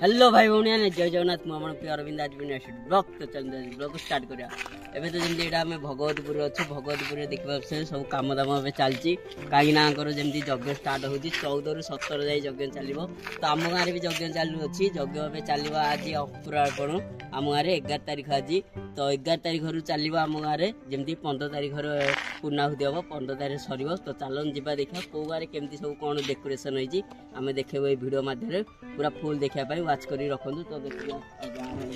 Hello भाई भौणी ने जय जगन्नाथ मुझे प्रिय अरविंद आज ब्लॉग तो चलते ब्लॉग स्टार्ट करा एबे तो जमी आम भगवतीपुर अच्छे भगवतीपुर देखा सब कम दाम ए चलती कहीं जमी यज्ञ स्टार्ट हो 14 ରୁ 17 जाए यज्ञ चलो तो आम गाँव भी यज्ञ चालू अच्छी यज्ञ ए चलो आज अपुरार्पण आम गाँव 11 तारीख आज तो 11 तारीख रू चलो आम गाँव जमी 15 तारीख पूर्णाहुति हम 15 तारीख सर तो चलन जा देखा कौ गाँव केमती सब कौन डेकोरेशन होती आम देखेबू ये वीडियो माध्यम पूरा फुल देखापी वाच कर रखु तो देखिए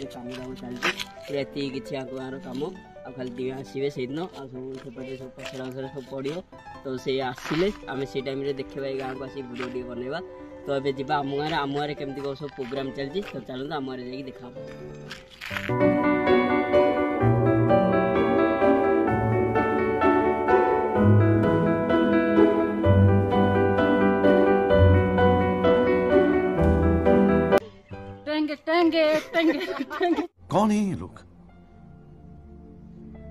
कम दाम चलती पूरा एति किसी गाँव कम आ खाली आसवे से दिन आ सब सब पचरा सब पड़ो तो से आसिले आम से टाइम देखा ये गाँव को आस वीडियो टे बनवा तो ये जा आम गाँव केमती कौन सब प्रोग्राम चलती तो चलते आम गाँव जा देखा कौन है ये लोग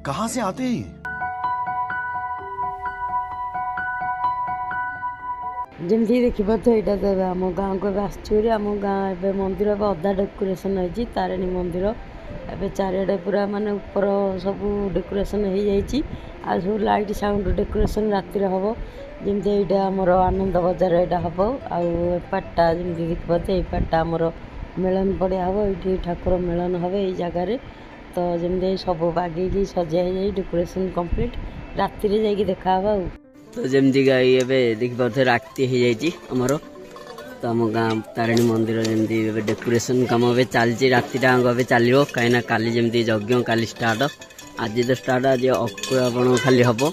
कहां से आते हैं जमी देखिए तो यहाँ तो आम गाँव को आसचुरी आम गाँव मंदिर अधा डेकोरेशन होती तारिणी मंदिर एवं चारिड़े पूरा माने ऊपर सब डेकोरेशन हो जाइए आ सब लाइट साउंड डेकोरेशन राति हम जमी यहाँ आमर आनंद बजार यहाँ हम आटा जमी देखिए तो यटा आमर मेलन पड़िया हम ये ठाकुर मेलन हम ये जगार तो जमी सब बागेकी सजा डेकोरेशन कंप्लीट राति जाकि देखा तो जमती देखिए राति हो जामर तो आम गाँव तारिणी मंदिर जमी डेकोरेशन कम ए चलती राति चलो कहीं काली जमी यज्ञ काली स्टार्ट आज तो स्टार्ट आज अपुरार्पण खाली हम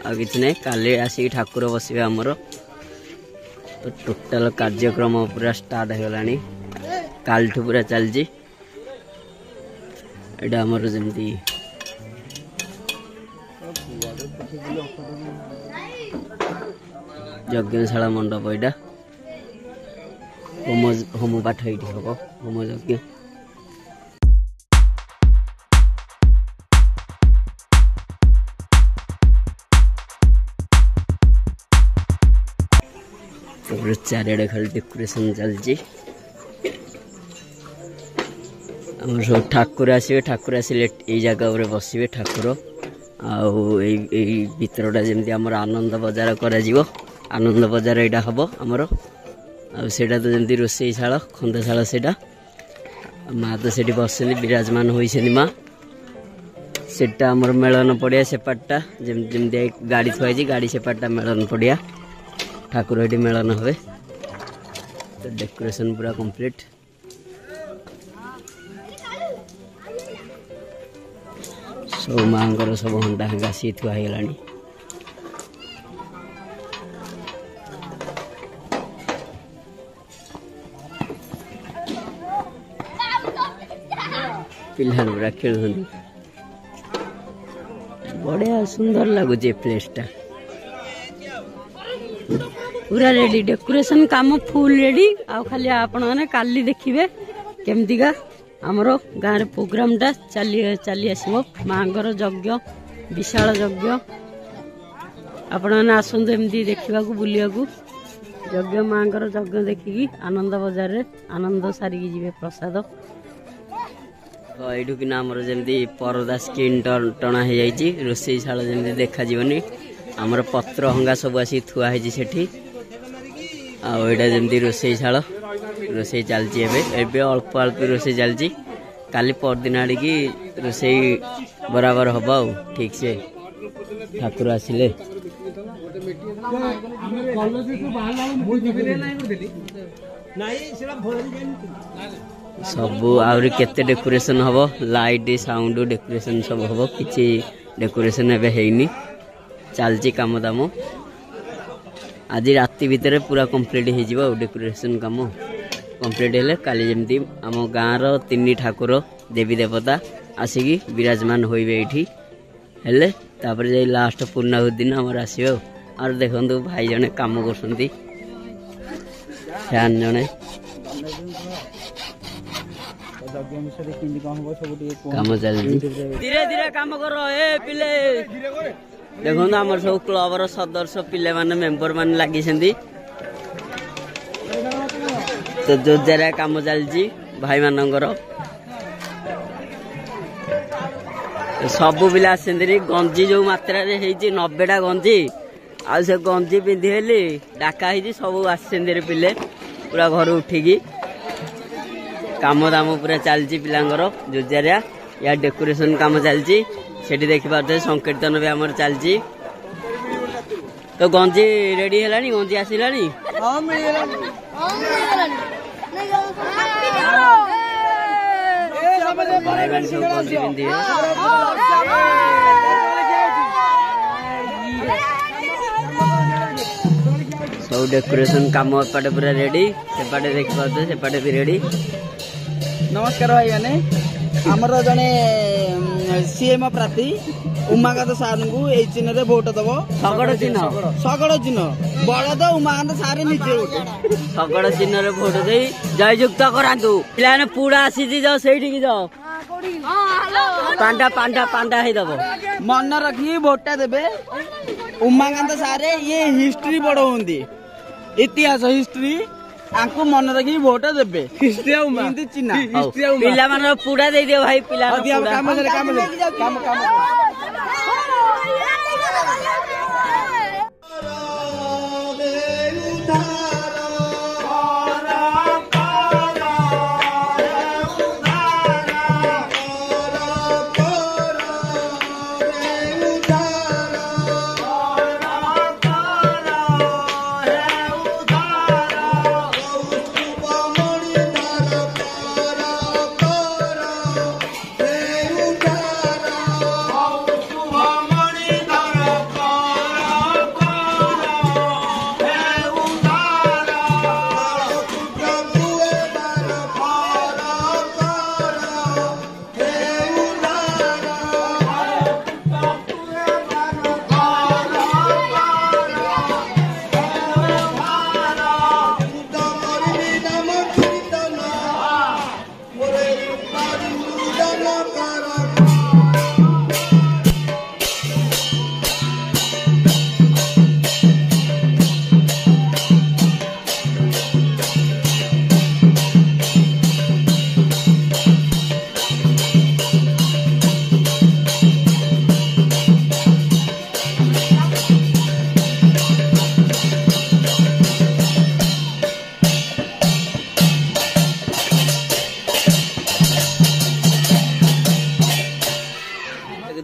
आ कि ना काली आसिक ठाकुर बसवे आमर तो टोटाल कार्यक्रम पूरा स्टार्ट हो गलानी कालठू पूरा चलती एटा आमर जमी यज्ञशाला मंडप यहाँ होम पाठ ये हम होम यज्ञ चारिड़े खाली डेकोरेशन चलती आम सब ठाकुर आसवे ठाकुर आसिले ये जगह बसवे ठाकुर आरटा जमी आम आनंद बजार कर आनंद बजार यहाँ हम आमर आटा तो जमी रोषेईशाला खंदशाला से माँ तो से बस विराजमान होती माँ सेटा आमर मेलन पड़िया सेपाटा जमी गाड़ी थुआई गाड़ी सेपाटा मेलन पड़िया ठाकुर ये मेलन हे तो डेकोरेशन पूरा कंप्लीट सब माँ सब हंडा हंगा सी थुआगला पिला पूरा खेल बढ़िया सुंदर लगुच प्लेसटा पूरा रेडी डेकोरेशन काम फुल रेडी आ खाली आपण माने काली देखिबे केमतिका आमर गाँव प्रोग्राम टा चली आसो माँगर यज्ञ विशाल यज्ञ आपण मैंने आसतु एमती देखा बुलिया यज्ञ माँगर यज्ञ देखिकी आनंद बजार रे आनंद सारिकी जीवे प्रसाद यू कि आमर जमी परदा स्क्रीन टणा हो जाए रोषेईशाला जमी देखा आमर पत्र हंगा सब आसी थुआई से आईटा जमी रोषेईशाला रोषे चलती अल्प अल्प रोषे चलती काली परदिन आड़िकी रोषे बराबर हम आ ठीक से ठाकुर आसिले सब आहरी केते डेकोरेशन हम लाइट साउंड डेकोरेशन सब हम किसी डेकोरेशन एवं चलती कम दाम आज राति भितर पूरा कंप्लीट हो डेकोरेशन कम कंप्लीट हेले काली जमी आम गाँव तीन ठाकुर देवी देवता आसिकी विराजमान होइबे एठी हेले तापर जाई लास्ट पूर्णाहुति दिन आमर आसीबे और देखंतु भाई जने काम करसंती फैन जने काम चलती धीरे धीरे काम कर ए पिले देखो आम सब क्लब सदस्य पिले माने मेंबर माने लगी तो जो जरा काम चलती भाई मानकर सबू पिला आसती गंजी जो मात्रा 90टा गंजी आ से गंजी पिंधि डाका सब आसती पिले पूरा घर उठिकी काम दाम पूरा चलती पिलांगर जोजारिया या डेकोरेशन काम चलती सेठी देखि पारे संकीर्तन भी आमर चलती तो गंजी रेडी है गंजी आसिलानी भाई बहन सब गंजी पिंधि सब डेकोरेशन काम एपटे पूरा रेडी सेपटे देखि पारे सेपटे भी रेडी। नमस्कार भाई मैंने आमर जड़े सीएम प्रार्थी उमाकांत सार को यही चिन्ह रे भोट दब शगड़ चिन्ह बड़द उमाकांत सारे निजे शगड़ चिन्ह रे भोट दे जययुक्त करातु पिलाने पूरा आसी जाओ से जाओ पांडा पांडा पांडा ही दब मन रखी भोटा देवे उमाकांत सारे ये हिस्ट्री पढ़ाऊंगी इतिहास हिस्ट्री आपको मन रखी भोट देवे चिन्ह पिला मान पूरा दे दियो भाई पिला काम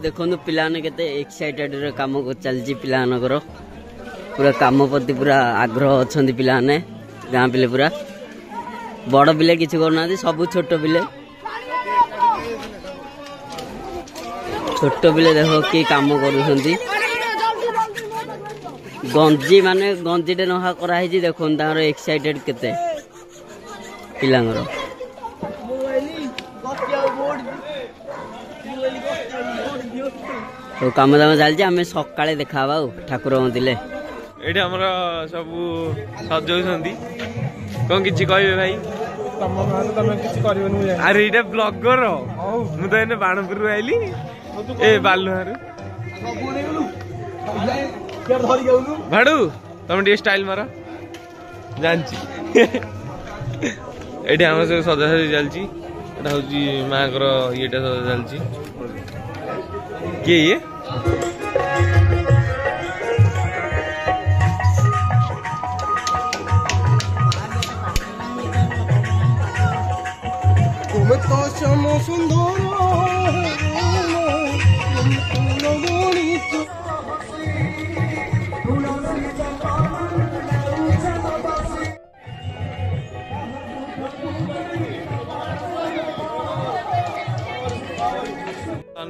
देखो पिलाने केते एक्साइटेड रे काम को चलजी पिलानकर पूरा काम प्रति पूरा आग्रह अछंती पिलाने गाँ पिले पूरा बड़ पिले किछि करना सब छोट पिले देखो कि काम करूछंती गंजी माने गंजीटे नहा कराई देखो तार एक्साइटेड केते पिलांगर तो काम दाम चलती आम सका देखा ठाकुर मंदिर ये आमर सब सजाऊँ कौन कि कहे भाई अरे ये ब्लॉगर मुझे बाणपुर आईली ए बालुहार भाड़ू तुम टे स्टाइल मार जानची ये आम सब सजासजी चलती हूँ माँ ये सजा चलती किए ये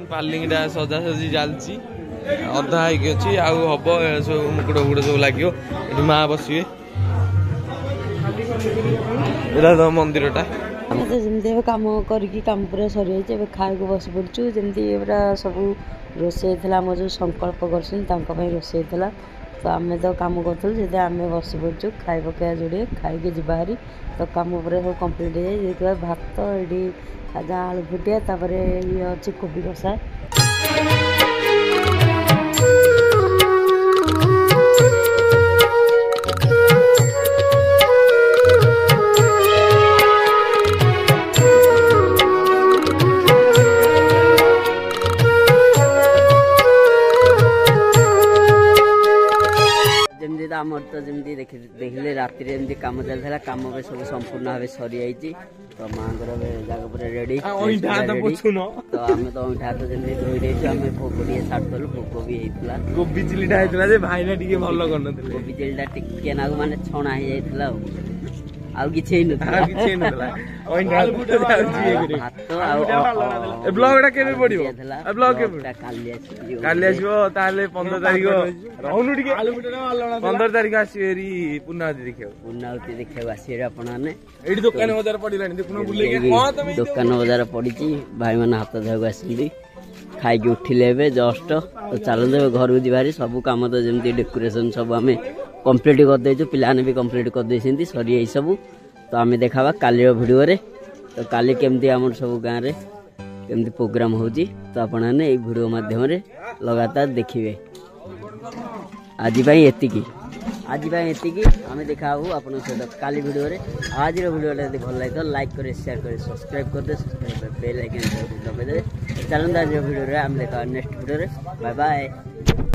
पार्लिंग सजासजी चलती अधा है अच्छी हम सब मुकुट फुकुट सब लगे माँ बसवे तो मंदिरटा जमी कम करके काम पूरा सरी जाए खाए बस पड़चु जमी पूरा सब रोसे आम जो संकल्प कर रोसे तो आम तो कम करूँ से आम बस पड़ू खाई पकड़ा जोड़े खाई जी बाहरी तो कम पूरा सब कम्प्लीट हो जाए भात ये आलू फुटिया तापर ये अच्छी कोबी कषा आमर तो जमी देखिले राति एमती कम चलता कम सब संपूर्ण भाव सरी जाइए तो माँ जगह पूरा रेडी तो आम तो अंठा तो जमी धोई देछु आम भोग टे छाड़ू भोग भी होता कोबी चिलीटा होता जे भाईना टिके भल करनथिले कोबी चिलीटा टिके नागु माने छणा हो जाइतला आउ किछ ही नथला भात ए ब्लॉगटा केबे पडियो ए ब्लॉग केबे काली आसीबो ताले 15 तारिख रहनु टिके 15 तारिख आसीबेरी पुनावती देखियो आसीबे आपण माने एडी दुकान बाजार पडिलानी देखुनो बुले के कोन तमे दुकान बाजार पडिची भाई माने हाथ धोगु आसीली खाई के उठिले एबे जस्ट तो चलन घर जीवारी सब काम तो जमी डेकोरेशन सब आम कम्प्लीट कर देछु पिलाने भी कम्प्लीट कर देछिंती सरी एई सब तो आम देखाबा काली वीडियो रे तो काली केमती आम सब गाँव रे केमती प्रोग्राम होची तो आपण माने एई वीडियो माध्यम रे लगातार देखिबे आज आम देखाबू आपन सहित काली वीडियो रे आज वीडियो यदि भल लगे लाइक करे शेयर करे सब्सक्राइब कर दे सब्सक्राइब बेल आइकन दबा दे चलन आज वीडियो रे आम देखा नेक्स्ट वीडियो रे बाय बाय।